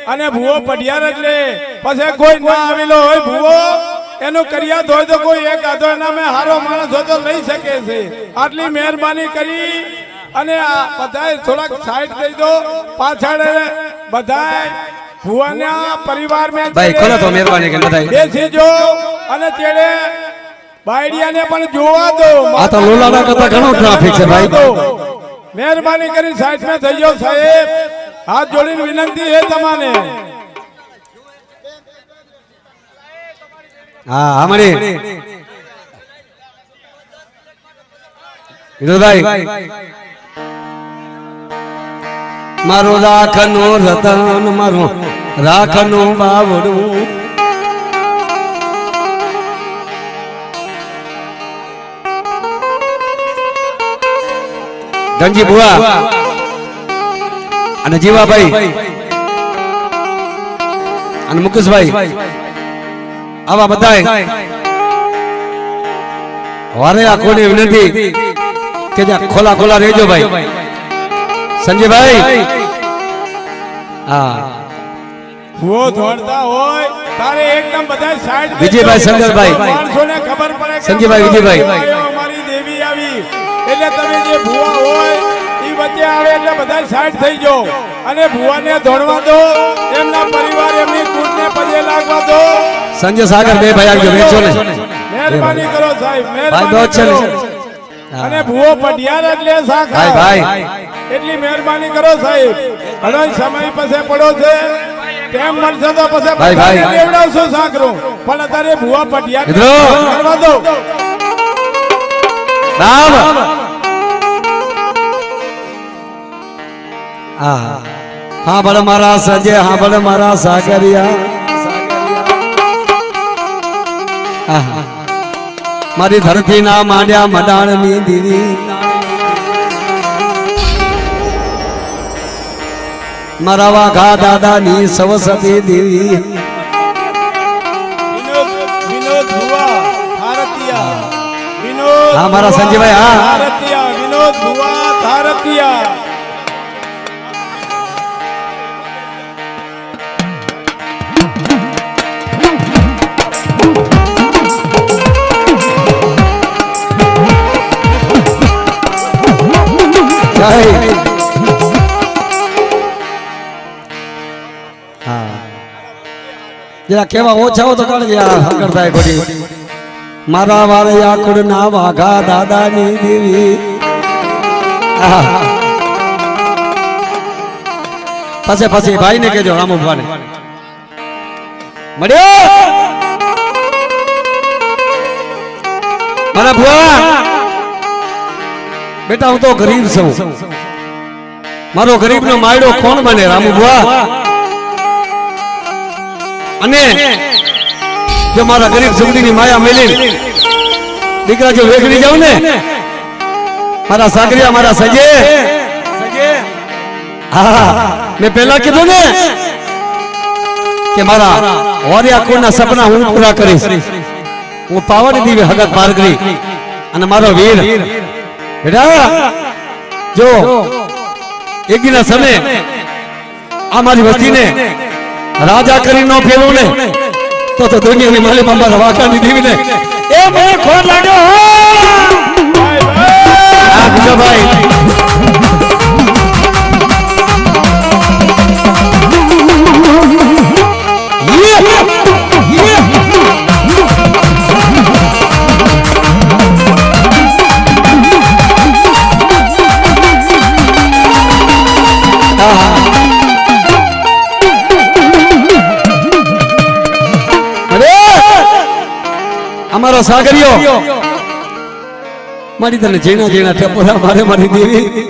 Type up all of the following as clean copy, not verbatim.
અને ભૂવો પઢિયાર એટલે પછી કોઈ ના આવેલો હોય ભૂવો એનું કર્યા હોય તો કોઈ એક આધો એના મેં હારો માણસ હોય તો લઈ શકે છે આટલી મહેરબાની કરી અને આ બધાય થોડાક સાઈડ દઈ દો પાછળ બધાય ભુવાના પરિવાર મેં ભાઈ ખોલો તો મહેરબાની કે બધાય બેસી જો અને તેડે બાયડિયાને પણ જોવા દો આ તો લોલાના કરતા ઘણો ટ્રાફિક છે ભાઈ મહેરબાની કરી સાઈડ માં થઈ જાઓ સાહેબ હાથ જોડીને વિનંતી છે તમને હા અમારી વિનોદભાઈ મારો રાખનો રતન મારો રાખનો બાવડું ધનજી બુઆ અને જીવાભાઈ અને મુકેશભાઈ આવા બધાય વારે આ કોની વિનંતી કે જ્યાં ખોલા ખોલા રહેજો ભાઈ સંજયભાઈ હા ભૂવો દોડતા હોય તારે એકદમ બધા સાઈડ વિજયભાઈ શંકરભાઈ માણસોને ખબર પડે કે સંજયભાઈ વિજયભાઈ અમારી દેવી આવી એટલે તમે જે ભૂવા હોય ઈ વચ્ચે આવે એટલે બધા સાઈડ થઈ જાઓ અને ભૂવાને દોડવા દો એમના પરિવાર એમની કુળને પગે લાગવા દો સંજય સાગર બે ભાઈ આવજો વેચો ને મહેરબાની કરો સાહેબ ભાઈ બહુ છે અને ભૂવો પઢિયાર એટલે સાખા ભાઈ ભાઈ એટલી મહેરબાની કરો સાહેબ ઘણો સમય પછી પડો છે તેમ મળશે તો પછી ભાઈ, ભાઈ. લેવડાવશો સાકરો પણ અત્યારે ભૂવા પઢિયાર મિત્રો. કરવા દો રામ હા હા બળ મારા સંજય હા બળ મારા સાગરિયા આહા. મારી ધરતી ના માંડ્યા મડાણ ની દીવી મારા વાઘા દાદા ની સવસતી દેવી વિનોદ ભુવા ભારતીયા વિનોદ હા, મારા ભુવા સંજયભાઈ, હા. ભારતીયા વિનોદ ભુવા ભારતીયા જરા કેવા ઓછા હો તો કાઢજે આ હકડતા ખોટી મારા વારે આકડ ના વાઘા દાદા ની દેવી પછી પછી ભાઈ ને કેજો રામુ ભવાને મળ્યો મારા ભુવા બેટા હું તો ગરીબ છું મારો ગરીબ નો માયડો કોણ બને રામુ ભુવા અને જો મારા ગરીબ સુગડી ની માયા મેલી દીકરા જો વેગડી જાવ ને મારા સાગરિયા મારા સજે હા મેં પહેલા કીધું ને કે મારા વરિયા કોના સપના હું પૂરા કરીશ હું પાવાની દીવે હગત પાર કરી અને મારો વીર બેટા જો એકના સમય આ મારી વસ્તીને રાજા કરી નો ફેરવું ને તો દુનિયાની માલી બાબા વાકાની દેવી ને એ મને ખોટ લાગ્યો હા બીજો ભાઈ અમારો સાગરિયો મારી તને ઝીણા ઝીણા ટપોરા મારે મારી દેવી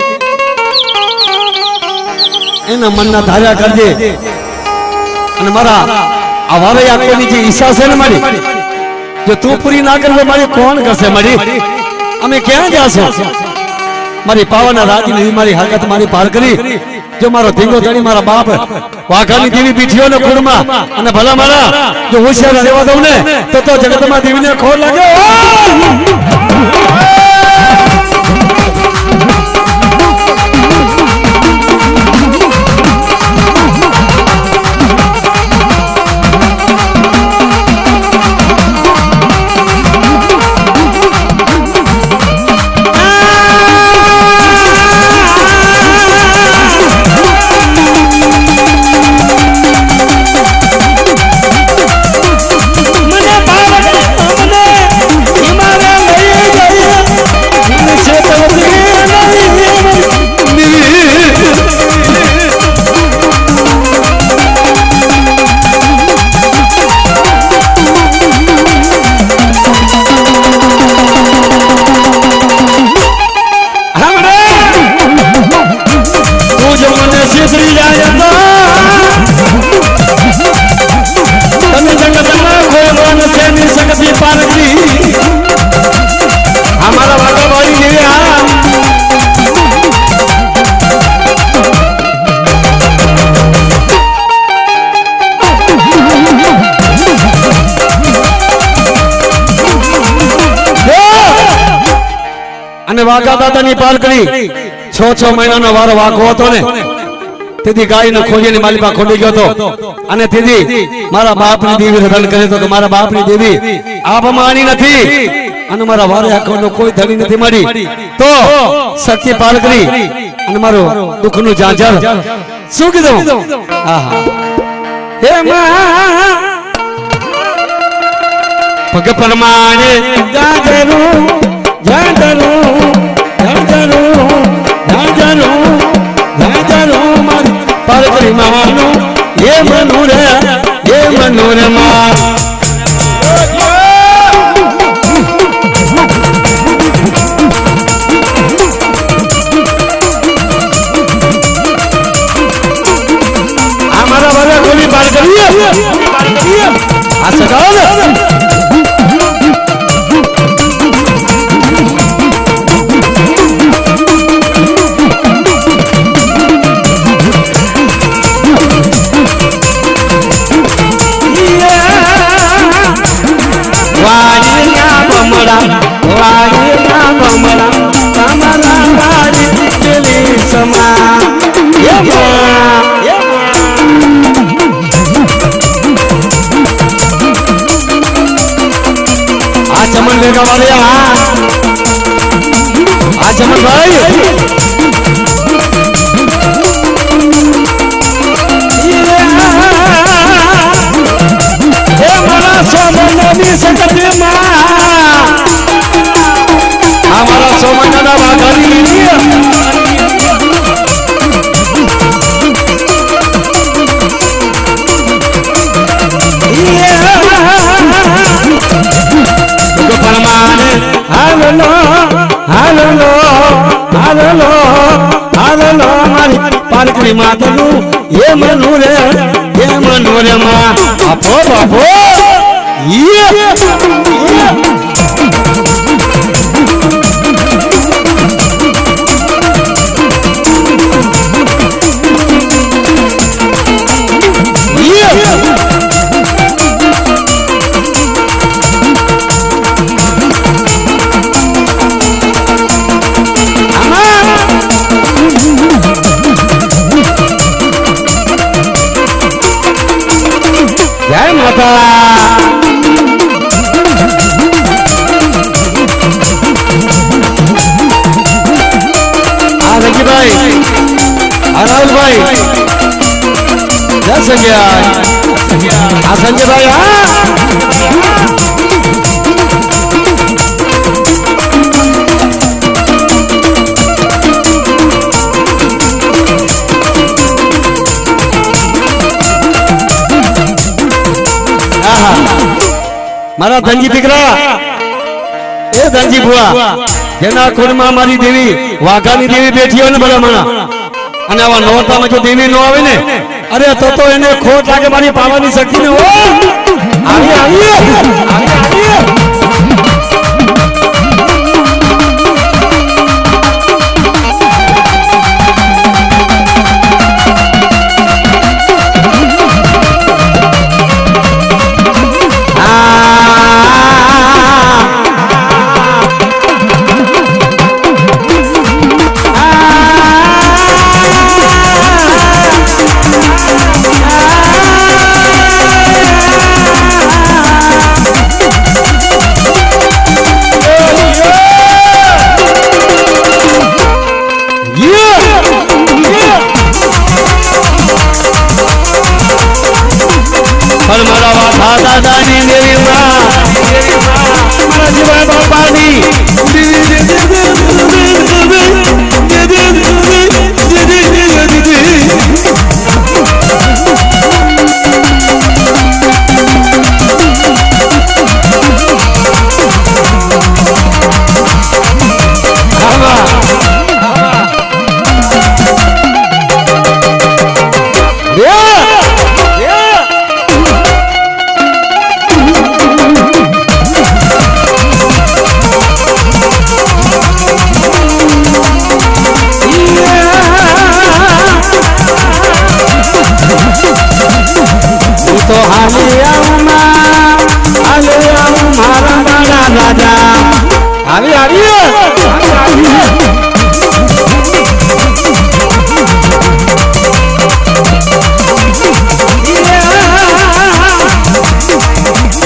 એના મનના ધાર્યા કરજે અને મારા આ વારે આંખોની જે ઈચ્છા છે ને મારી જો તું પૂરી ના કરવે મારી કોણ કરશે મારી અમે ક્યાં જાશું મારી પાવાના રાજી મારી હકત મારી પાર કરી જો મારો ધીંગો ધણી મારા બાપ વાઘાની દેવી પીઠીઓ ને કુળમાં અને ભલા મારા જો હોશિયાર રહેવા દઉં ને તો જગતમાં દેવીને ખોટ લાગે મને બાળક અમને હિમાલય લઈ જાય છે શ્રી જાય તમે જગતમાં કોઈ મન છે ની શક્તિ પારખી અમારા વાતો ભાઈ દેવી આ અને વાઘા દાદાની પાલકડી 6 મહિનાનો વારો વાઘો હતો ને તેથી ગાયને ખોજીને માલિપા ખોડી ગયો હતો અને તેથી મારા બાપની દેવી રટણ કરે તો કે મારા બાપની દેવી આભમાની નથી અને મારા વારે આખોનો કોઈ ધણી નથી મળી તો સખી પાલકડી અને મારો દુઃખનું જાજર શું કીધું આહા હે માં પગ પરમાણે જાજરું જાજરું જાજરું જાજરું જાજરું મારી પાલકડી માવાનું એ મનુરે માં અમારા વાલા કોની પાલકડી આ સગાવ चमन बेगा वाले आ चमन भाई ये मारा सोमनी सकते मां हमारा सोमना ना बागानी હાલો મારી પાલકડી માતનું એ મનુરે માં આપો બાપો જય માતા આ રંગીભાઈ આ રાહુલભાઈ જય સંજય આ સંજયભાઈ મારા ધનજી દીકરા એ ધનજી ભુવા જેના કુળમાં મારી દેવી વાઘાની દેવી બેઠી હોય ને ભલામણા અને આવા નોરતામાં જો દેવી ન આવે ને અરે તો એને ખોટ લાગે મારી પાવાની શક્તિ ને આવી દાદાની દેવી માં મારા જીવા બાપાની તો હાલે આવું મારા મારા રાજા આવી આવી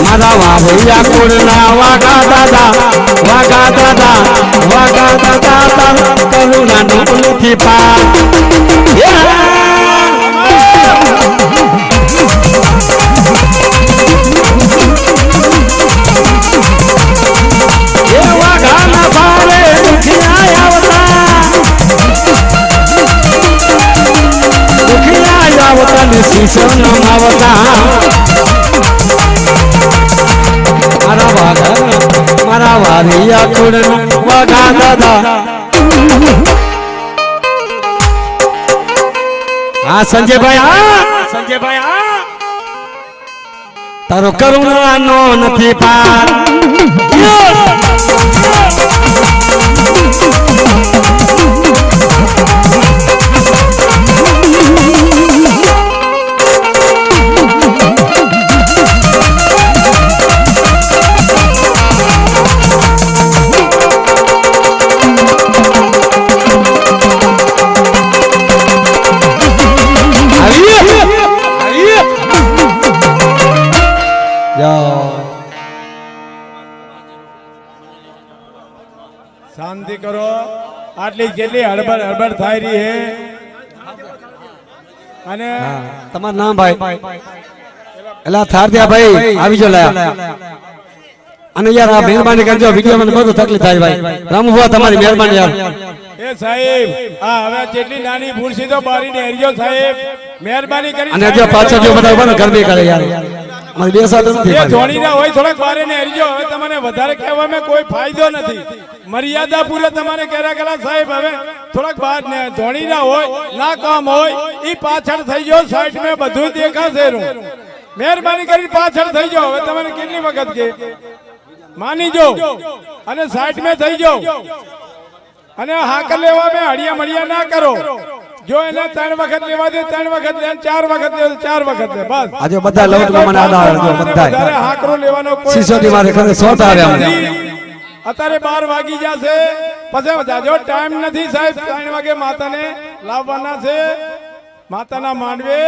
મારા વાવૈયા કુળના વાગા દાદા કરુણા ડોલથી પા મારા વારિયા કુળના વાગા દાદા હા સંજયભાઈ તારો કરુણા નો નથી પાર શાંતિ કરો આટલી કેટલી હડબડ થાય રહી હે અને તમારું નામ ભાઈ એલા થાર દ્યા ભાઈ આવી જો લાયા અને યાર આ મહેરબાની કરજો વિડિયો મને બહુ તકલીફ થાય ભાઈ રામુભા તમારી મહેરબાની યાર એ સાહેબ આ હવે જેટલી નાની ભૂલ છે તો બારી ને હરિયો સાહેબ મહેરબાની કરી અને જો પાછળ જો બધા ઉભા ગરમી કરે યાર મારી બે સાથ નથી એ જોડી ના હોય થોડાક બારે ને હરિયો હવે તમને વધારે કહેવામાં કોઈ ફાયદો નથી મર્યાદા પૂરે તમારે કર્યા સાહેબ હવે થોડાક બાર ને જોડી ના હોય ના કામ હોય ઈ પાછળ થઈ ગયો સાઈડ મે બધું દેખાશે મહેરબાની કરી પાછળ થઈ જાઓ હવે તમને કેટલી વખત કે માની જો અને સાઈડ મે થઈ જાઓ અને હાકર લેવા મે હડિયા મળિયા ના કરો જો એને 3 વખત લેવા દે 3 વખત લે 4 વખત લે 4 વખત લે બસ આજે બધા લવટ મને આડા આવજો બધા હાકરો લેવાનો કોઈ સીસોટી મારે ખરે સોટ આવ્યા મને અત્યારે 12 વાગી જશે પછી જાજો ટાઈમ નથી સાહેબ 3 વાગે માતાને લાવવાના છે માતાના માંડવે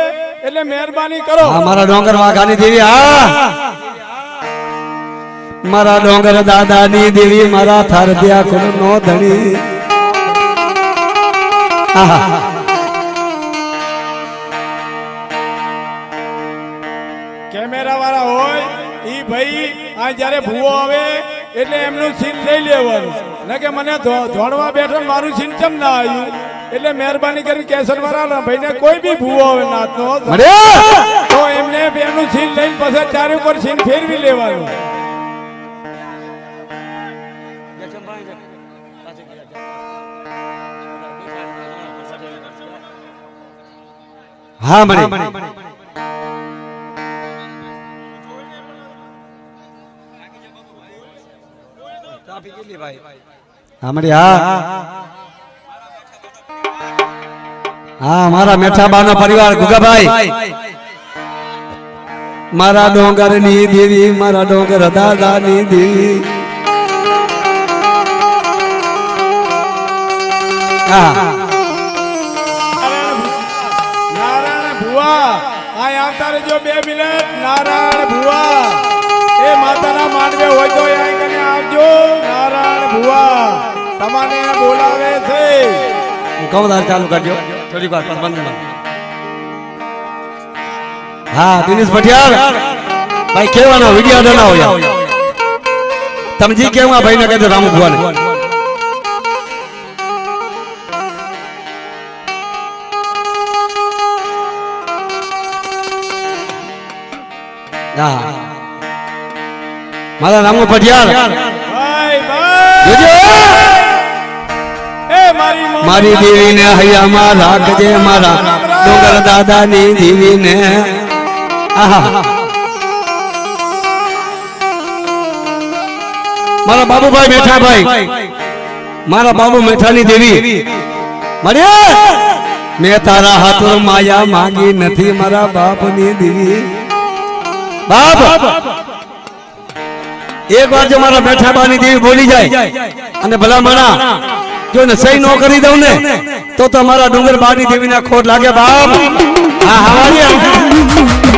એટલે મહેરબાની કરો હા મારા ડોંગર વાઘાની દેવી હા મારા ડોંગર દાદાની દેવી મારા થારદિયા કુળનો ધણી કેમેરા વાળા હોય ઈ ભાઈ આ જ્યારે ભૂવો આવે એટલે એમનું સીન લઈ લેવાનું ને કે મને ધોડવા બેઠો મારું સીન ચમ ના આવ્યું એટલે મહેરબાની કરી કેસર વાળા ભાઈને કોઈ બી ભૂવો આવે નાતનો તો એમને એમનું સીન લઈને પછી ચારે ઉપર સીન ફેરવી લેવાનું હા મને હા મારા મેઠાબાનો પરિવાર ગુગાભાઈ મારા ડોંગર ની દેવી મારા ડોંગર દાદાની દેવી નારાયણ ભુવા આ આવતા રહેજો 2 મિનિટ નારાયણ ભુવા એ માતાના માંડવે હોય તો અહીં કને આવજો નારાયણ ભુવા તમને બોલાવે છે હું કવદાર ચાલુ કરજો થોડી વાર બંધ હા દિનેશ ભટિયાર ભાઈ કેવાના વિડિયો બનાવો યાર તમે જી કેવા ભાઈ ને કહી દો રામુ ભુવાને મારા રામુ પટિયાર ભાઈ ભાઈ જોજો એ મારી મારી દેવીને હૈયામાં રાખજે મારા ડોંગર દાદાની દેવીને આહા મારા બાબુભાઈ મેઠાભાઈ મારા બાબુ મેઠાની દેવી મળ્યા મેં તારા હાથો માયા માંગી નથી મારા બાપની દેવી બાપ એક વાર જો મારા મેઠાબાની દેવી બોલી જાય અને ભલા મણા જો ને સહી નો કરી દઉં ને તો તમારા ડુંગર બાની દેવીના ખોટ લાગે બાપ હા હવારી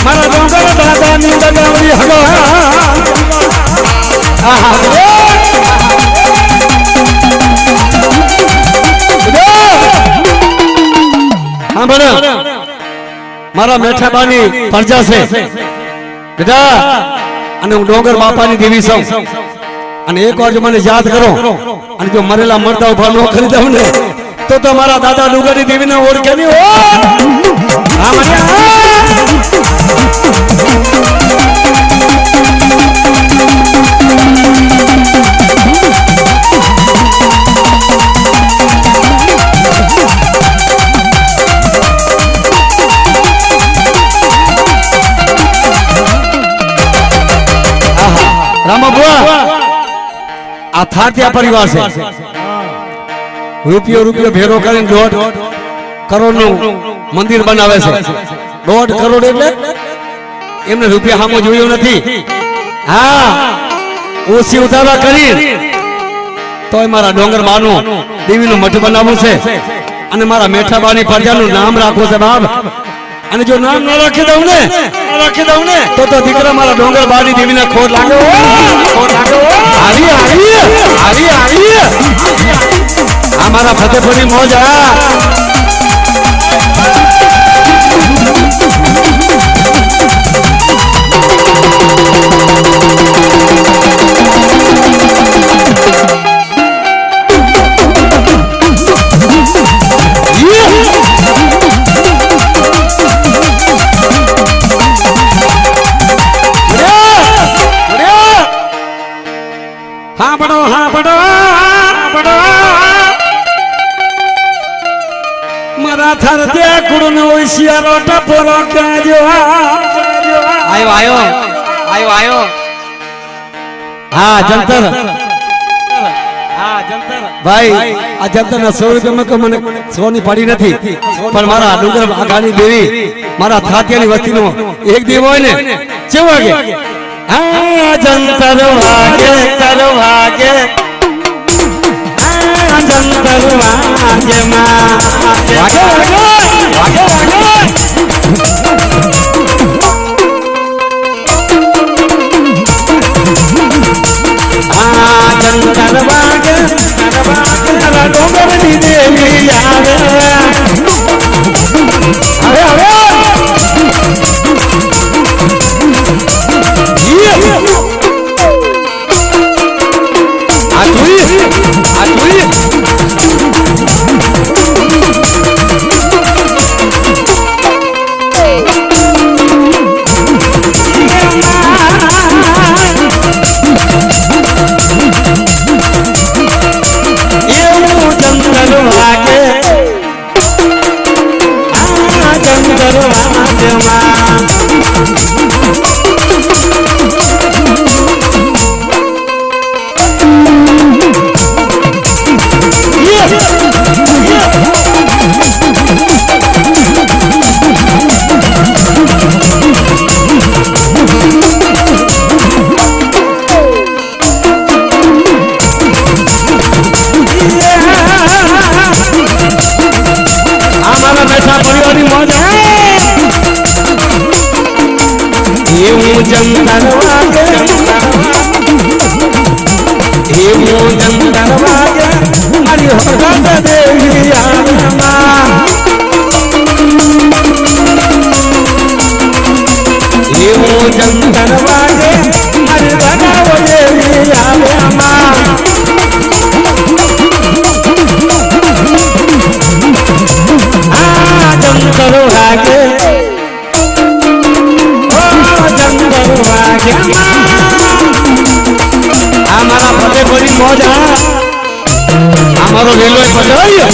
મારા ડોંગર દાદાની દગાવડી હગો હા બને મારા મેઠાબાની પરજા છે બેટા અને હું ડોંગર બાપાની દેવી છું અને એક વાર જો મને યાદ કરો અને જો મરેલા મરતા ઉભા ન કરી દઉં ને તો મારા દાદા ડુંગરની દેવીને ઓળખે નહીં હા મને રામા આ થાત્યા પરિવાર છે રૂપિયો ભેરો કરીને 1.5 કરોડ નું મંદિર બનાવે છે 1.5 કરોડ એટલે એમને રૂપિયા સામો જોયો નથી હા ઓછી ઉતારા કરી તોય મારા ડોંગર બાનું દેવીનું મઠ બનાવવું છે અને મારા મેઠાબાની પ્રજાનું નામ રાખવું છે બાપ અને જો નામ ન રાખી દઉં ને તો દીકરા મારા ડોંગર બાની દેવીના ખોટ લાગે આવી આ મારા ફતેપુરની મોજ હા બડો મારા થર ત્યાં કુડનો હોશિયારો ટપોરો કાજો આયો હા જંતર ભાઈ આ જંતર ના 100 રૂપિયા મને સોની પડી નથી પણ મારા ડુંગર આગાની દેવી મારા થાતિયાની વસ્તીનો એક દેવ હોય ને કેવો વાગે હા જંતર વાગે જંતર વાગે ડોંગરની દેવી યાદ એવું જંતર વાગે જંતર વાગે એવું જંતર વાગે મારી હકત દેવી આમાં એવું જંતર વાગે મારી વડાવો દેવી આમાં આ જંતર વાગે અમારા ફતેપુરી મોજા અમારો રેલવે પધાય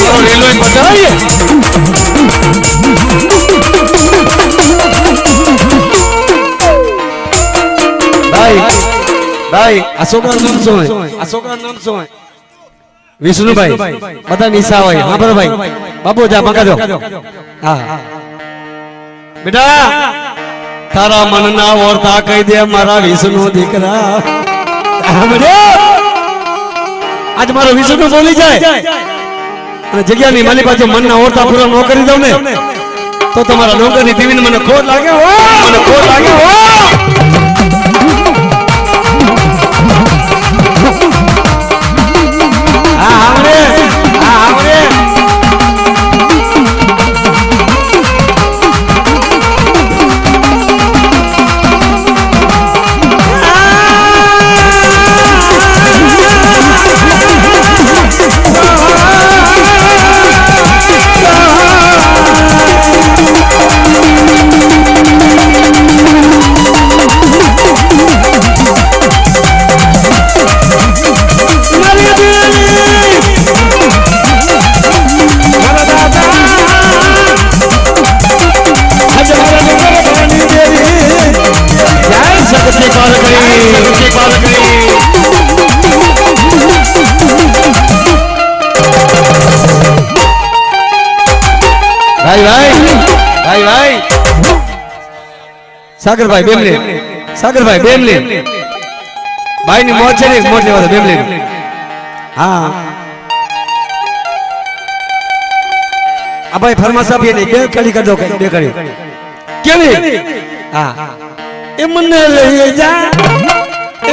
ભાઈ આ છોકરાનું નામ શું હોય વિષ્ણુભાઈ બધા નિશા હોય હા બરો ભાઈ બાપુ જા પકડો હા બેટા તારા મનના ઓરતા કહી દે મારા વિષ્ણુ દીકરા આજ મારો વિષ્ણુ બોલી જાય અને જગ્યાની મારી પાસે મનના ઓરતા પૂરા ન કરી દઉં ને તો તમારા નોકરની ટીવીને મને ખોટ લાગે ભાઈ સાગરભાઈ બેમલે ભાઈ ની મોજ છે ને મોજ લેવા બેમલે હા આ ભાઈ ફરમાશ આપીએ ને બે કડી કરી દો બે કરી કેવી હા એ મને લઈ જા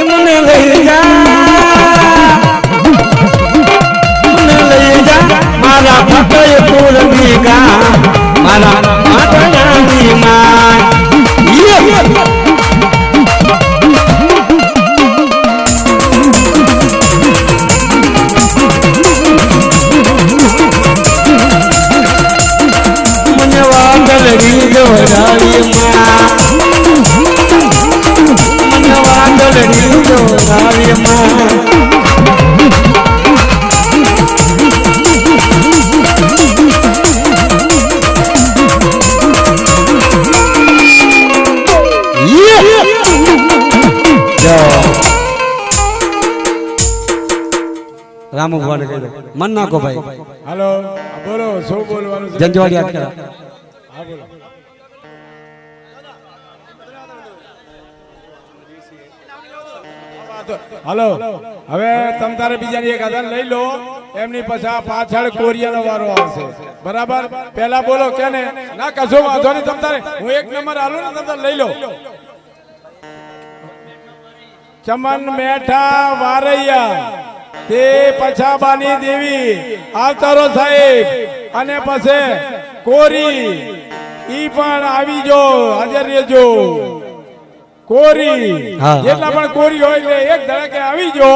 મને લઈ જા મારા ફતેપુર ની ગા મારા માતનાની માં મને વાદળી જોડાવી માં મને વાદળી જોડાવી માં રામુ ભગવાન કહી દો મન નાખો ભાઈ હાલો બોલો શું બોલવાનું છે જંજવાડી યાદ કરો હા બોલો હાલો હવે તમ તારે બીજાની એક આધાર લઈ લો એમની પછી પાછળ કોરિયાનો વારો આવશે બરાબર પહેલા બોલો કેને ના કશો વાંધો નહીં તમ તારે હું એક નંબર આલું ને તમ તારે લઈ લો ચમન મેઠા વારૈયા તે પછાબાની દેવી આવતારો સાહેબ અને પછી કોરી ઈ પણ આવી જો હાજર રહેજો કોરી જેટલા પણ કોરી હોય એટલે એક ધડકે આવી જો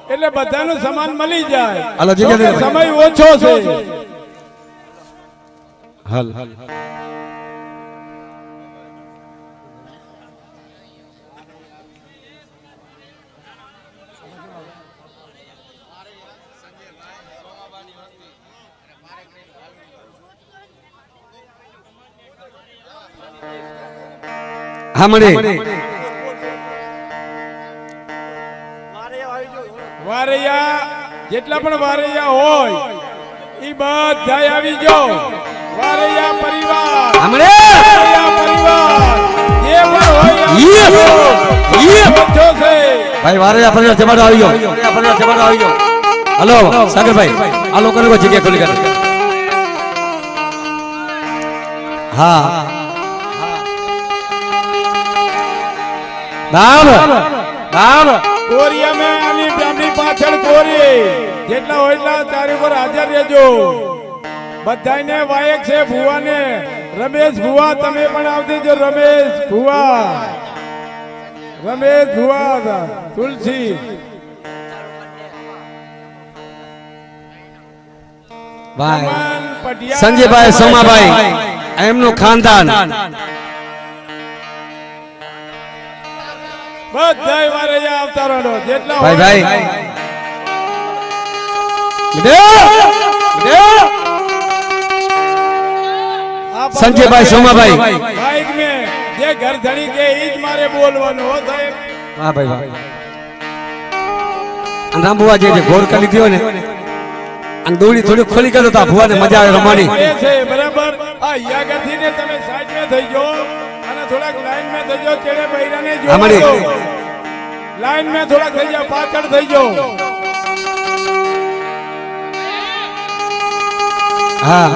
એટલે બધાનું સમાન મળી જાય સમય ઓછો છે હાલ વારૈયા જેટલા પણ વારૈયા હોય ઈ બધા આવી જો વારૈયા પરિવાર જે પણ હોય ભાઈ વારૈયા પરિવાર જમાડો આવી ગયો હલો સાગરભાઈ આ લોકોને કોઈ જગ્યા ખોલી કાઢો હા દામ દામ કોરિયા મેં આની બ્રાહ્મણી પાછળ કોરી જેટલા હોય એટલા તારી પર હાજર રહેજો બધાયને વાયક છે ભુવાને રમેશ ભુવા તમે પણ આવતી જો રમેશ ભુવા તુલસી ભાઈ અમન, પટિયાલા, સંજયભાઈ સોમાભાઈ એમનું ખાનદાન બધાય વારે અહીંયા આવતા રહો જેટલા ભાઈ હોય ભાઈ આ સંજયભાઈ સોમાભાઈ બાઈક મેં જે ઘર ધણી કે ઈ જ મારે બોલવાનું હો સાહેબ વાહ ભાઈ વાહ અને રામભુવા જે ઘોર કરી દીધો ને અને દોડી થોડી ખોલી કરો તો આ ભુવાને મજા આવે રમવાની એ છે બરાબર આ યાગથી ને તમે સાઈડ મે થઈ જો અને થોડાક લાઈન મે થઈ જો ચેડે બૈરાને જો અમારી લાઈન મે થોડાક થઈ જાવ પાછળ થઈ જાવ હા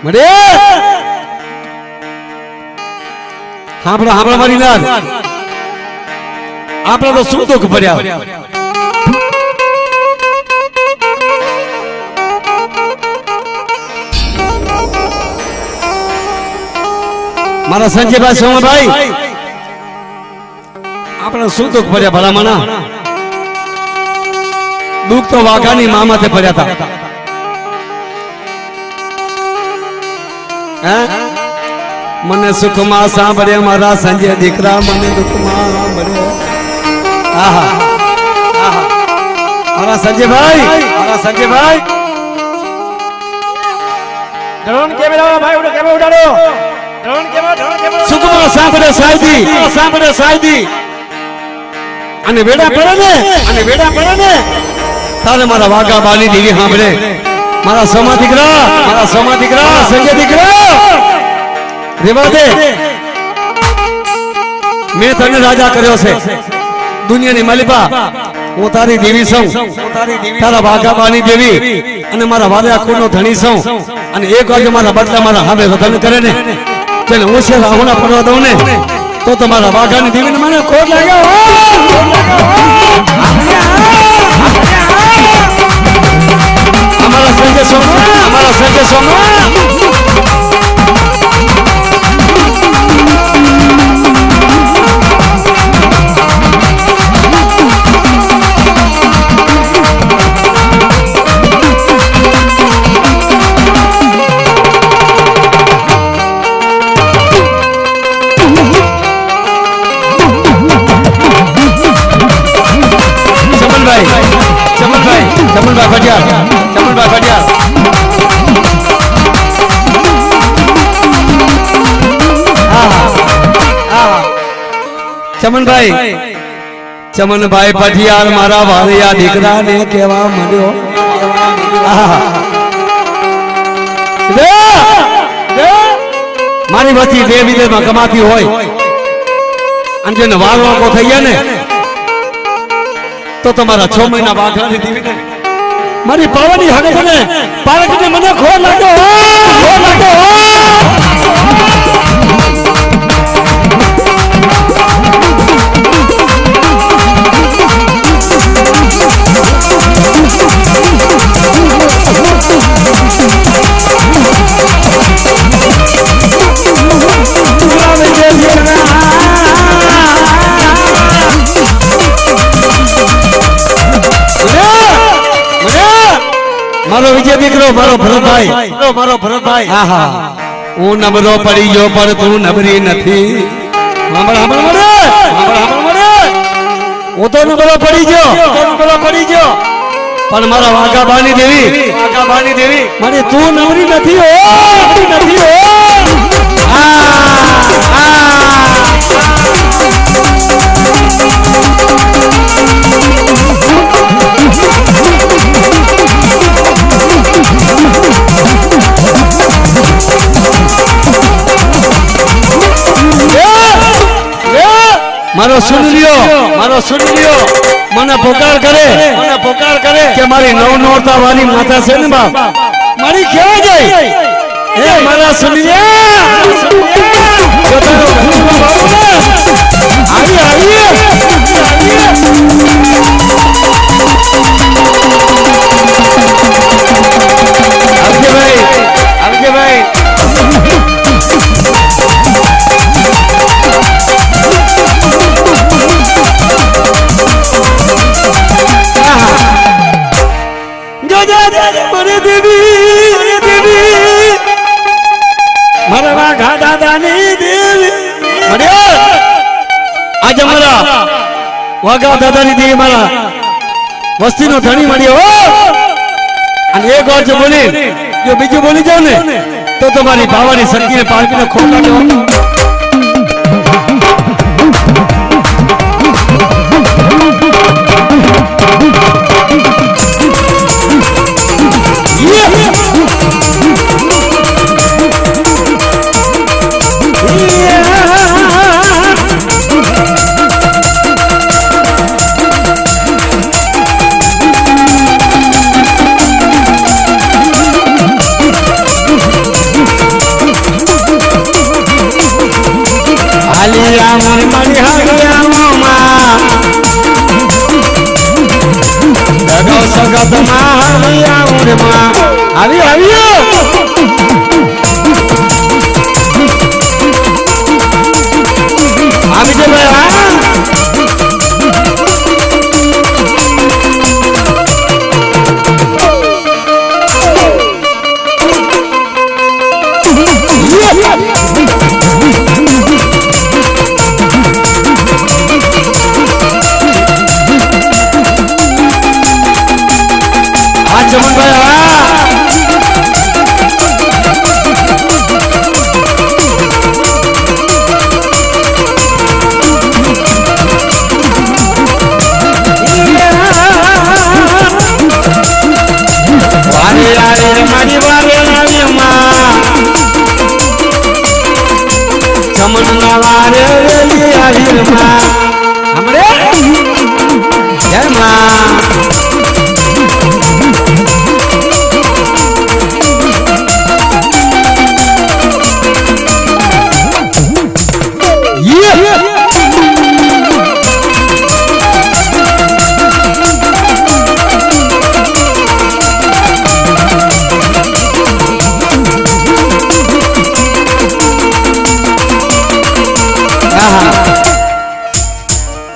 મળે હાંભળો હાંભળો મારી નાર આપણે તો શું દુઃખ ભર્યા મારા સંજયભાઈ સોમાભાઈ આપણે શું દુઃખ ભર્યા ભલામણા દુઃખ તો વાઘાની મામાથે ભર્યા હતા હે મને સુખમાં સાંભળે મારા સંજય દીકરા મને દુઃખમાં સાંભળે આહા આહા મારા સંજયભાઈ ડ્રોન કેમેરા ભાઈ ઉડો કેમેરા ઉડાડો ડ્રોન કેમેરા સુખમાં સાંભળે સાયદી અને વેડા પડે ને તારે મારા વાઘા બાની દેવી સાંભળે મારા સમા દીકરા સંજય દીકરા રેવા દે મેં તને રાજા કર્યો છે દુનિયાની માલિકા હું તારી દેવી છું તારા વાઘા બાની દેવી અને મારા વારે આખુનો ધણી છું અને એક વાગે મારા બદલા મારા હામે રતન કરે ને તેને હું છે રાહુના પડવા દઉં ને તો તમારા વાઘાની દેવીને મને ખોટ લાગ્યો અમારા સંજય સોમા ચમનભાઈ ભટિયાર ચમનભાઈ ભટિયાર મારા વાલિયા દીકરાને કેવા મળ્યો મારી વસ્તી બે વિદેશમાં કમાતી હોય અને જેને વાળવાકો થઈ ગયા ને તો તમારા 6 મહિના વાઘાની દેવીને મારી પાવાની હકને પારકને મને ખોટ લાગ્યો મારો વિજય દીકરો મારો ભરતભાઈ આહા હું નબળો પડી ગયો પણ તું નબળી નથી હું તો નબળો પડી ગયો પણ મારા વાઘા બાની દેવી મારી તું નબળી નથી મારો સુનિયો મને પોકાર કરે કે મારી નવ નોરતા વાળી માતા છે ને બાપ મારી કેવા જાય એ મારા સુનિયા આવી આવી આવજે ભાઈ મારે દેવી મારા વાઘા દાદાની દેવી આજે મારા વાઘા દાદાની દેવી મારા વસ્તીનો ધણી મળ્યો અને એક વાર જો બોલી જો બીજું બોલી જાવ ને તો તમારી ભાવાની શક્તિને પાળવીને ખોટા દેવા આવી આવી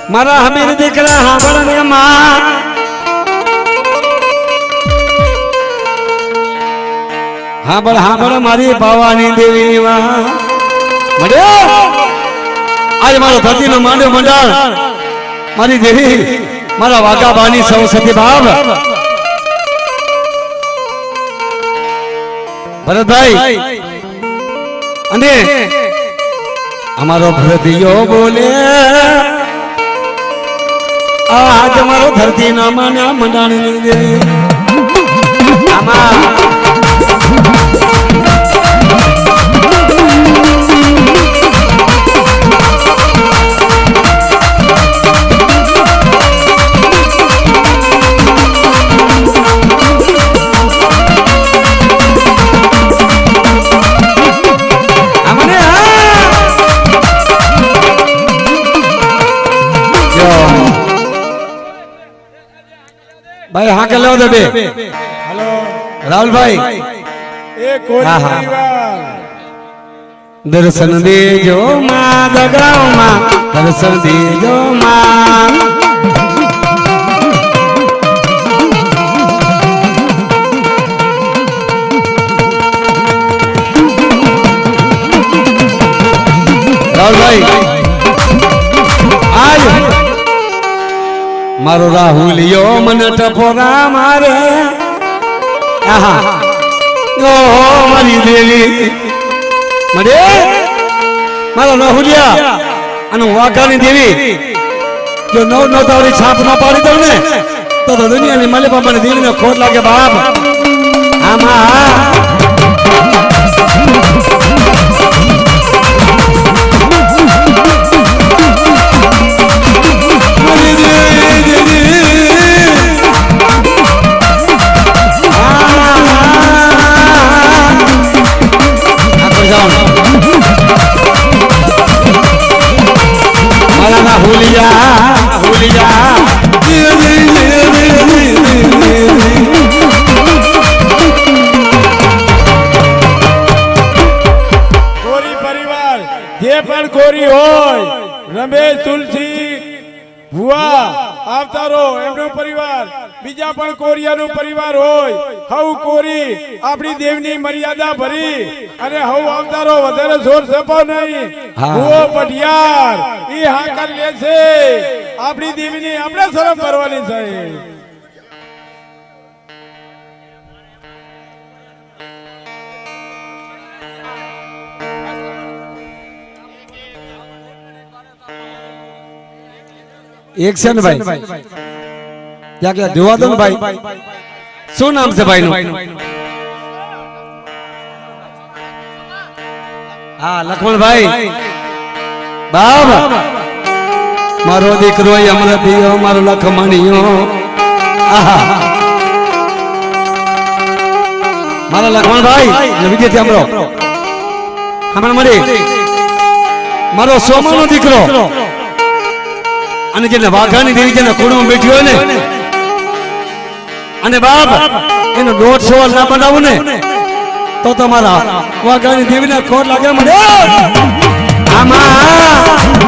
મારા હમીર દીકરા હાંભળ ને માં હાંભળ હાંભળ મારી ભવાની દેવીની માં મળ્યો આજ મારો ધરતીનો માંડ્યો મંડાણ મારી દેવી મારા વાઘા બાની સરસ્વતી બાપ ભરતભાઈ અને અમારો ભરતિયો બોલે આજ મારો ધરતી ના માન્યા મંડાણી દેવી આમાં ભાઈ હા કે લો દે બે હેલો રાહુલભાઈ એ કોઈ હા, હા. પરિવાર દર્શન દેજો માં દગડાઓ માં દર્શન દેજો માં રાહુલભાઈ આજ મારો રાહુલિયો મને ટપોરા મારે આહા ઓ મારી દેવી મરે મારો રાહુલિયા અને વાઘાની દેવી જો નવ તારી છાપ ન પાડી દઉં ને તો દુનિયાની મલે બાબાની દેવીને ખોટ લાગે બાપ આમાં હુલિયા હુલિયા કોરી પરિવાર જે પણ કોરી હોય રમેશ તુલસી ભુવા આવતારો એમનો પરિવાર બીજા પણ કોરિયાનો પરિવાર હોય હવ કોરી આપણી દેવની મર્યાદા ભરી અને હવ આવતારો વધારે જોર સપો નહીં ભુવો પઢિયાર ઈ હાકર લે છે આપણી દેવીની આપણે શરમ કરવાની છે એક છે ને ભાઈ ક્યાં ક્યાં જોવા દો ને ભાઈ શું નામ છે ભાઈ નું હા લક્ષ્મણભાઈ બાબા મારો દીકરો અમરતીયો મારો લખમણીયો આહા મારા લક્ષ્મણભાઈ વિજયથી સાંભળો હમણાં મળી મારો સોમાનો દીકરો અને જેને વાઘાની દેવી જેને કુળમાં બેઠી હોય ને અને બાપ એનો 150 ના બનાવું ને તો તમારા વાઘાની દેવીને ખોટ લાગે મને આમાં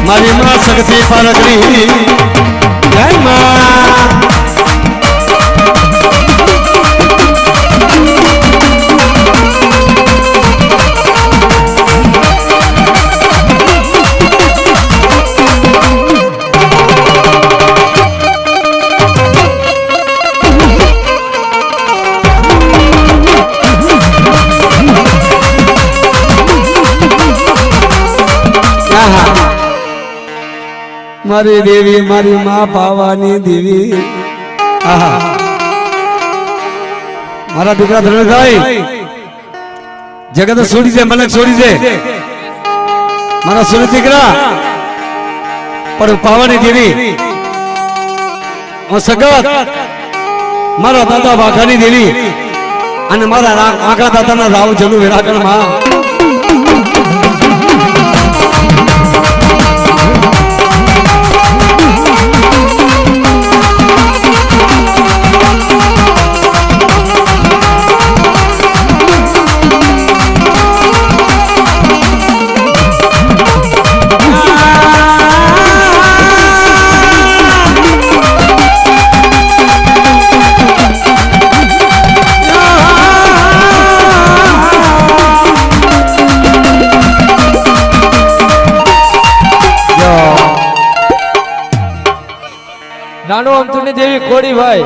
મારી માં શક્તિ પારગરી જય માં મારી દેવી મારી માં પાવાની દેવી આહા મારા દીકરા ધર્મેશભાઈ જગત છોડી દે મલક છોડી દે મારા સુરત દીકરા પણ પાવાની દેવી હું સગત મારા દાદા વાઘાની દેવી અને મારા આખા દાદાના રાવ જનુ વિરાગણ માં નાનો અમથુની દેવી કોરી ભાઈ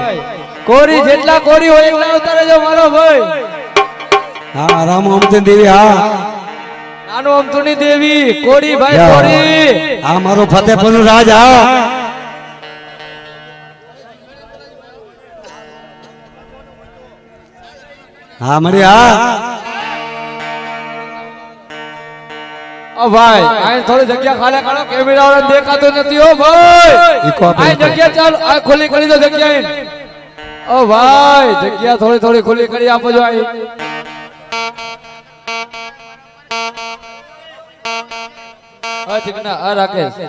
કોરી જેટલા કોરી હોય એટલા ઉતારે જો મારો ભાઈ હા રામ અમથુની દેવી હા નાનો અમથુની દેવી કોરી ભાઈ કોરી હા મારો ફતેપુરનો રાજ હા હા મરી હા ઓ ભાઈ આ થોડી જગ્યા ખાલી કરો કેમેરા વાળા દેખાતો નથી ઓ ભાઈ આ જગ્યા ચાલ આ ખુલ્લી કરી દો જગ્યા ઓ ભાઈ જગ્યા થોડી થોડી ખુલ્લી કરી આપો જો આ આ રાકેશ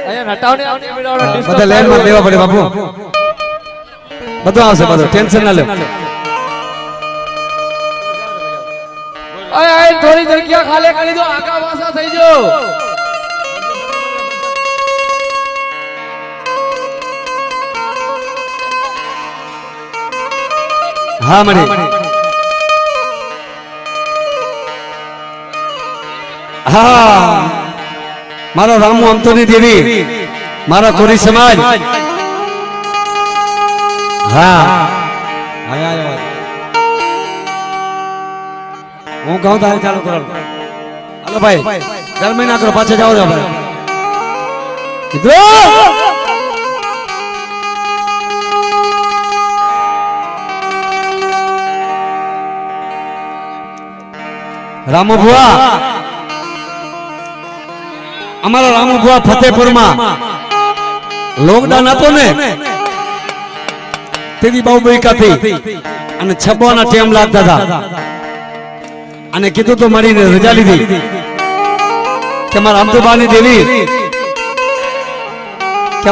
અહીંયા નટાવને આવને કેમેરા વાળા બધા લાઈન માં લેવા પડે બાપુ બધું આવશે બધું ટેન્શન ના લે આય થોડી જગ્યા ખાલી કરી દો આગા પાછા થઈ જો હા મળી હા મારો રામુ અમથુની દેવી મારા કોરી સમાજ હા હું કહું તારે ચાલુ કરો હાલો ભાઈ ઘર માં ના કરો પાછા જાઓ ભાઈ રામુ ભુવા અમારા રામુ ભુવા ફતેપુરમાં લોકડાઉન હતું ને તેની બહુ બેકાથી અને છબવાના ટેમ લાગતા હતા અને કીધું તો મારી રજા લીધી કે મારા અમદુબાની દેવી કે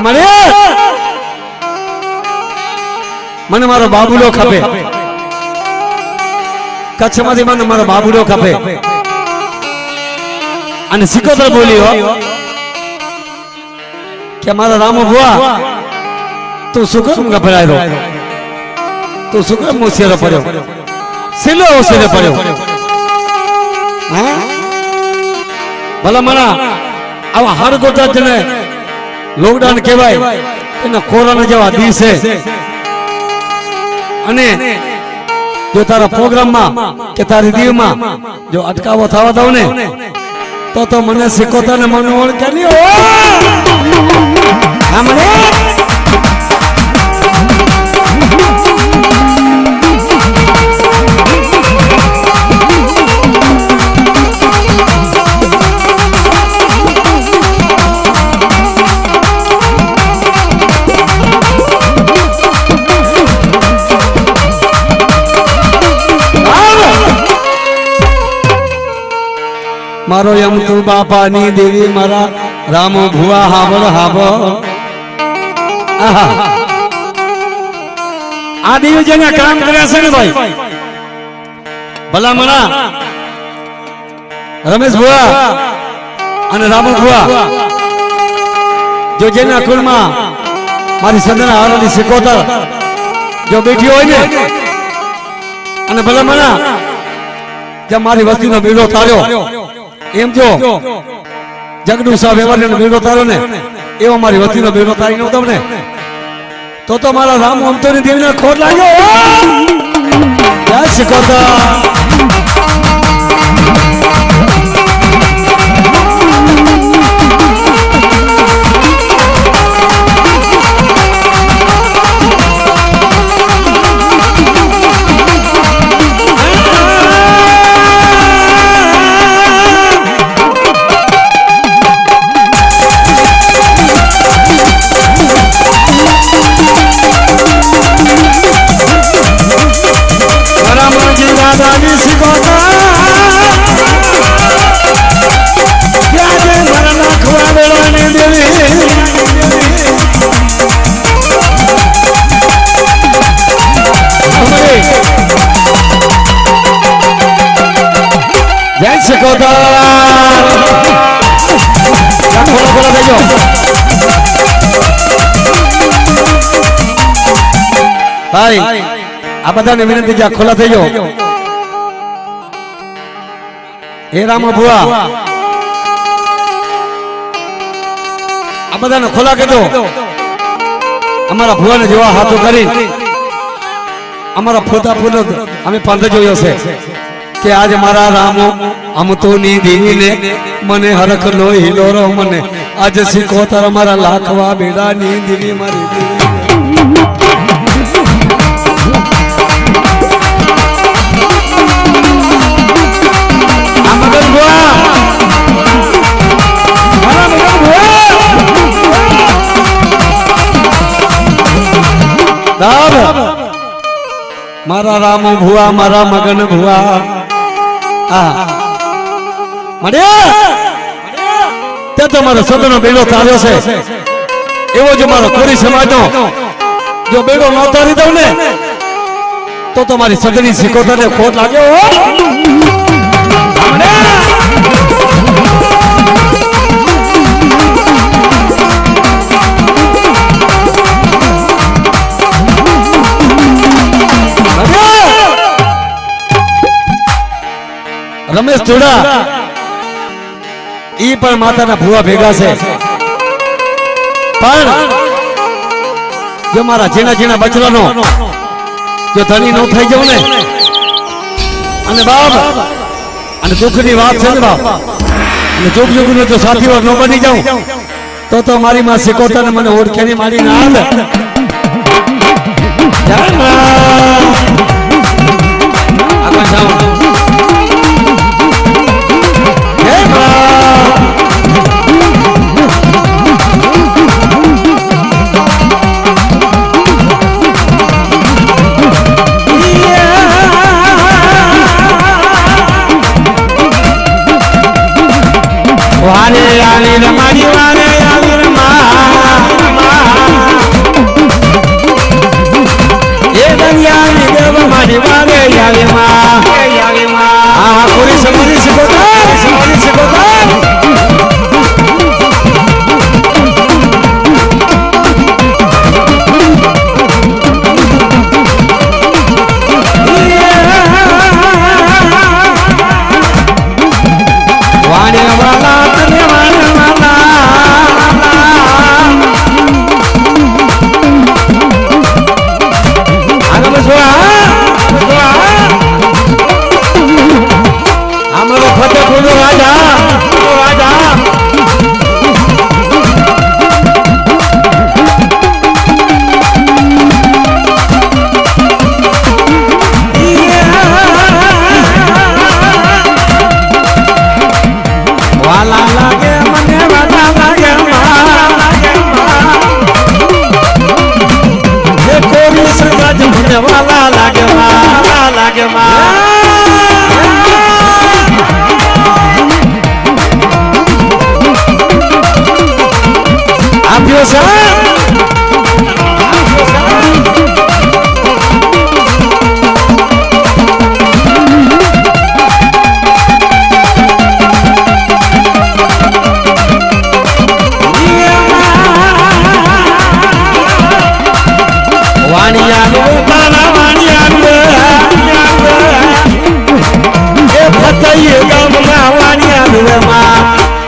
મને મારો બાબુલો ખપે કચ્છમાંથી મને મારો બાબુલો ખપે અને સિકોતર બોલ્યો કે મારા રામુ ભુવા તું શું કેમ ગભરાયો તું શું કેમ મુસીરો પડ્યો સિલો ઓસીરે પડ્યો ભલા મણા આવા હાર ગોતા જને લોકડાઉન કહેવાય એના કોરોના જેવા દિવસે અને જો તારા પ્રોગ્રામમાં કે તારી દીવમાં જો અટકાવો થવા દઉં ને તો મને સિકોતર ને મને ઓળખે નહીં મારો એમ તું બાપાની દેવી મારા રામુ ભુવા હાબળ હાબળ આ દેવી જેને કામ કર્યા છે ને ભાઈ ભલા મણા રમેશ ભુવા અને રામુ ભુવા જો જેના કુળમાં મારી સંદના હારાની સિકોતર જો બેઠી હોય ને અને ભલા મણા જ્યાં મારી વસ્તીનો બીડો તાર્યો એમ જો જગડુ સાહેબ વ્યવહારનો બેડો તારો ને એવો મારી વતીનો બેડો તારી નો તમને તો મારા રામ અમતોની દેવીને ખોટ લાગ્યો જય સિકોતર જય સિકોતર ખોલા થઈ જાઓ ભાઈ આ બધાને વિનંતી છે ખોલા થઈ જાઓ હે રામુ ભુવા આ બધાને ખોલા કરી દો અમારા ભુવાને જેવા હાથો કરી અમારા ફોટા ફૂલો અમે પાંદે જોયો છે કે આજ મારા રામો અમતોની દેવીને મને હરખ લો હિલોરો મને આજ સિકોતર મારા લાખવા બેડાની દેવી મારી દેવી મારા રામુ ભુવા મારા મગન ભુવા તે તો મારો સદનો બેડો તાર્યો છે એવો જો મારો કોરી સમાજનો જો બેડો ન તારી દઉં ને તો મારી સદની સિકોતર ને ખોટ લાગ્યો રમેશ થોડા ઈ પણ માતાના ભુવા ભેગા છે પણ જો મારા ઝીણા ઝીણા બચરાનો જો ધણી નો થઈ જાવ ને અને બાપ અને દુઃખની વાત છે ને બાપ અને જોગ જોગનો જો સાથીવાર નો બની જાઉં તો મારી માં સિકોતર ને મને ઓળખે ની મારી ના હાલ આગળ જાઓ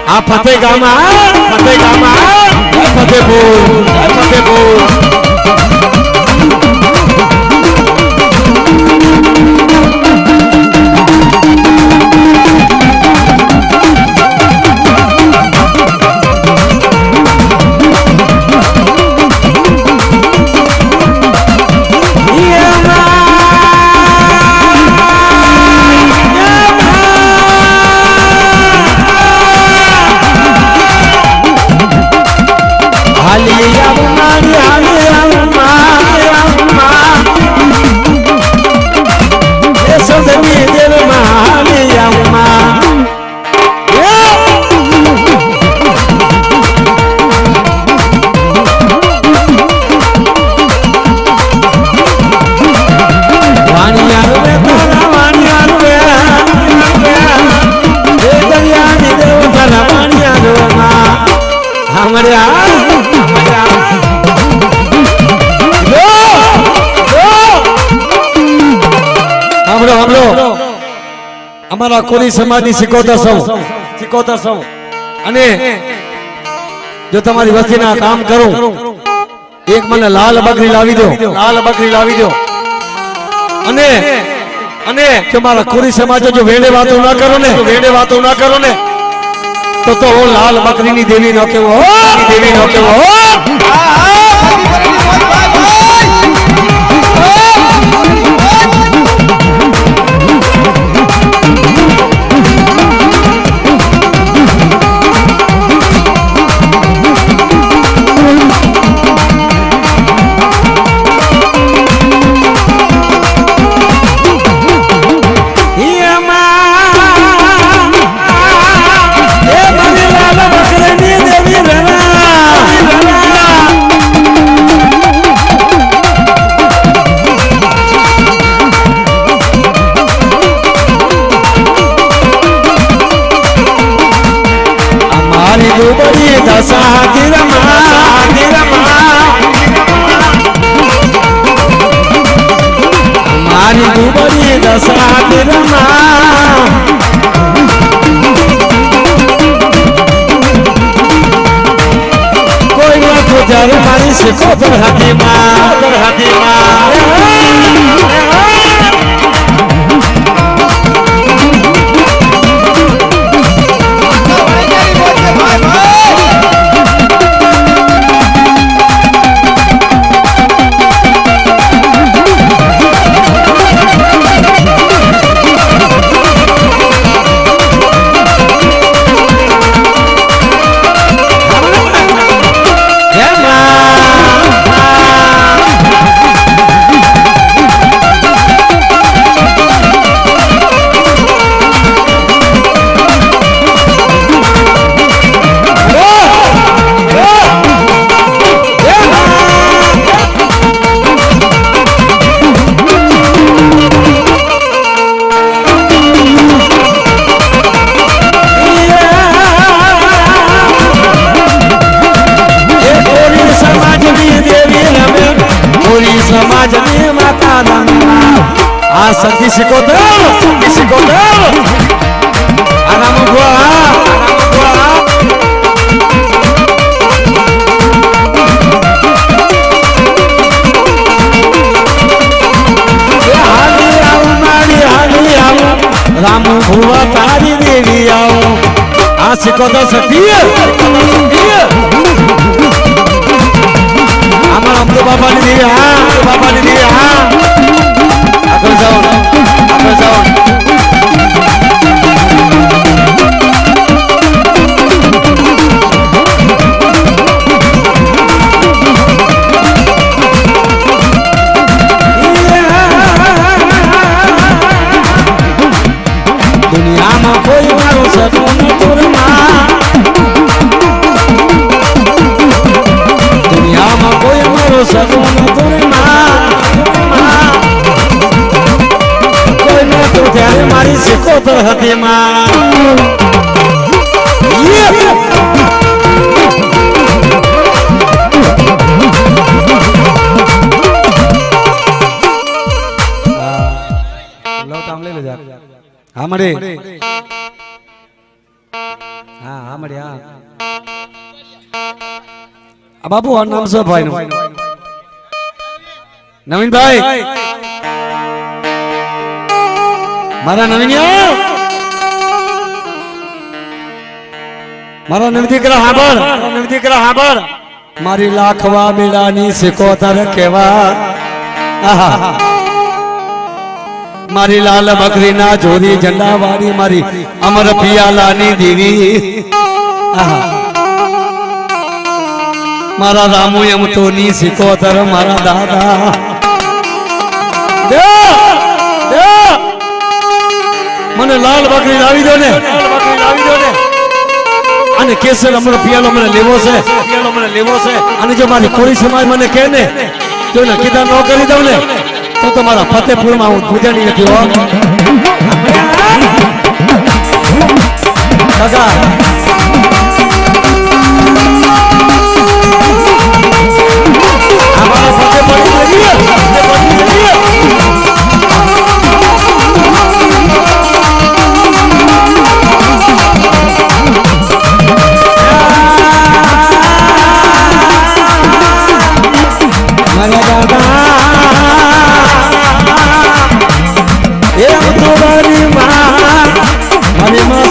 આ ફતેગામાં ફતેપુર અમારા કોરી સમાજની શીખવતા સૌ અને જો તમારી વસ્તીના કામ કરું એક મને લાલ બકરી લાવી દો અને જો મારા કોરી સમાજ જો વેડે વાતો ના કરો ને તો હું લાલ બકરીની દેવી નો કેવો મારી શીખો પર હાથીમાં આ સખી શીખોતર આરામ રામ ભુવા તારી દેવી આવો આ શીખોતર સખી આમાં અમદો બાપાની દેવી હા આગળ જાઓ દુનિયામાં કોઈ મારો સગું ન તોરમાં સગું નતું રે માં કોઈ નતું ત્યારે મારી સિકોતર હતી માં હા મળે હા મળે હા આ બાપુ આ નામ છે ભાઈ નું નવીનભાઈ મારા નવીનિયા મારા નવી દીકરા હાબર મારી લાખવા બેડાની સિકોતર કેવા આહા મારી લાલ બકરી ના જોરી ઝંડા વાળી મારી અમર પિયાલાની દેવી આહા મારા રામુ એમ તો ની સિકોતર મારા દાદા મને લાલ બકરી લાવી દો ને અને કેસર અમર પિયાલો મને લેવો છે અને જો મારી કોળી સમાજ મને કહે ને તો એને કીધા ન કરી દઉં ને તો તમારા ફતેપુરમાં હું પૂજાની નથી હો કાકા અમારા ફતેપુર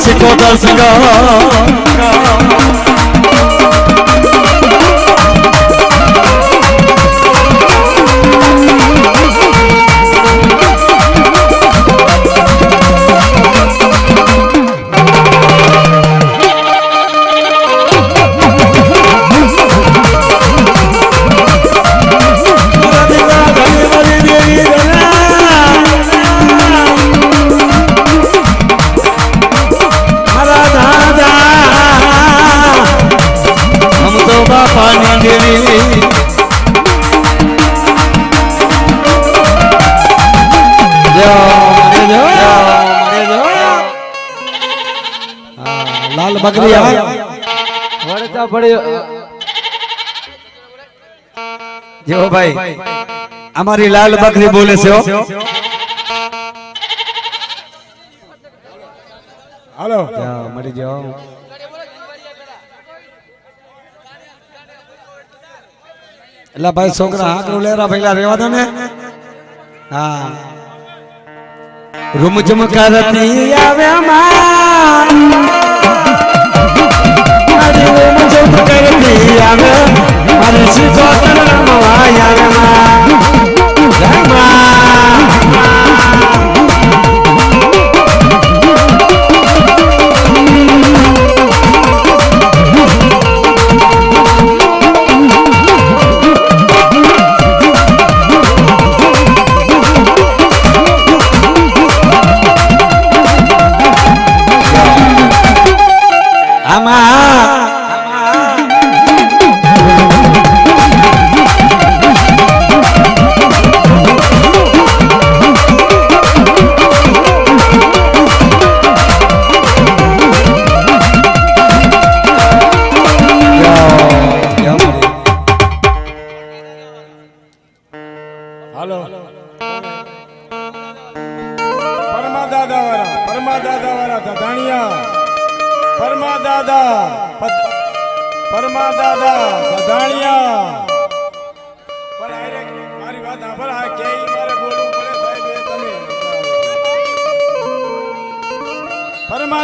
સિકોતર સિંગા લાલ બકરી વળતા પડ્યો જો ભાઈ અમારી લાલ બકરી બોલે છે હાલો મળી જાઓ એટલે ભાઈ છોકરા હાકરું લેરા ભેગા રેવા દો ને હા રૂમ ચમ કરતી આવે માં મારી રૂમ ચમ કરતી આવે મારી સિકોતર રમવાય આવે માં જય માં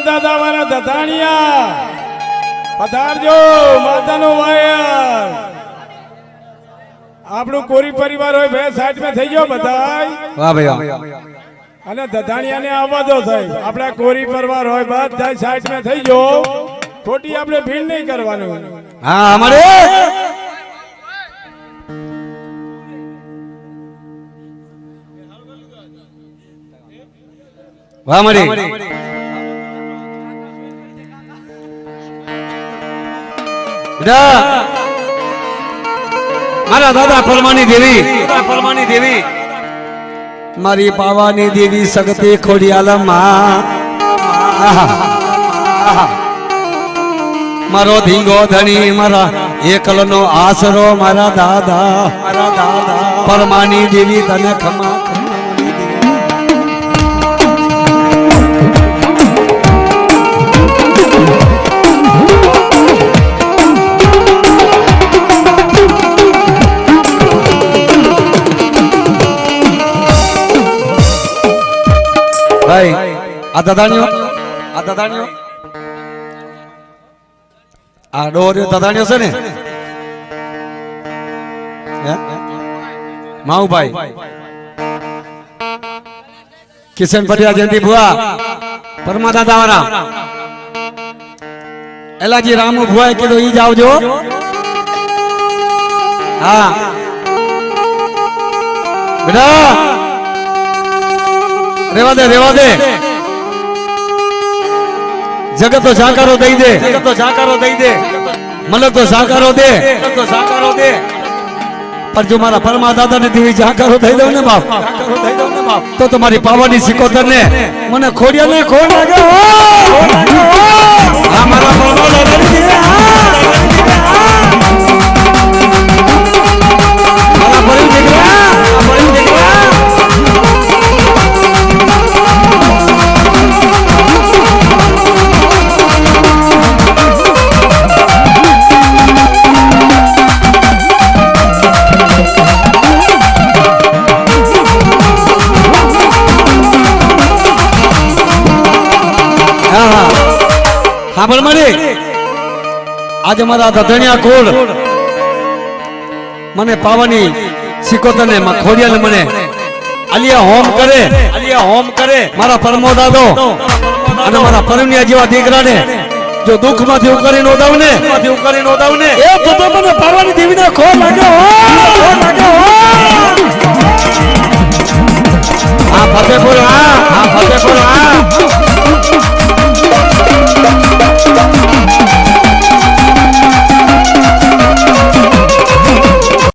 દાદા વાળા દધાણિયા પધારજો માતાનો વાયર આપણું કોરી પરિવાર હોય બે સાઈડ માં થઈ ગયો બધાય વાહ ભાઈ અને દધાણિયા ને આવવા દો સાહેબ આપણા કોરી પરિવાર હોય બધા સાઈડ માં થઈ ગયો ખોટી આપણે ભીડ નહીં કરવાનું હા અમારે વાહ મળી મારા દાદા પરમાની દેવી મારી પાવાની દેવી સગતી ખોડિયાલમાં મારો ધીંગો ધણી મારા એકલનો આસરો મારા દાદા પરમાની દેવી તને ખમા ભાઈ આ દાદાણીઓ આ ડોરિયો દાદાણીઓ છે ને માઉભાઈ કિશન પટિયા જયંતિ ભુવા પરમા દાદા વાળા એલાજી રામુ ભુવાએ કીધું ઈ જ આવજો હા બેટા રેવા દે જગત તો જાકારો દઈ દે મલક તો જાકારો દે પર જો મારા પરમા દાદા ને દેવી જાકારો દઈ દઉં ને બાપ તો તમારી પાવાની સિકોતર ને મને ખોડિયા ને ખોડ લાગે આ મારા પરમા દાદા ની મારા પરી દીકરા સાંભળ મારી આજે મારા ધધણિયા કુળ મને પાવાની સિકોતર ને ખોડિયાને મને આલિયા હોમ કરે મારા પરમો દાદો અને મારા પરણિયા જેવા દીકરાને જો દુઃખમાંથી ઉકરીને ઓદાવને એ તો મને પાવાની દેવીને ખોળ લાગ્યો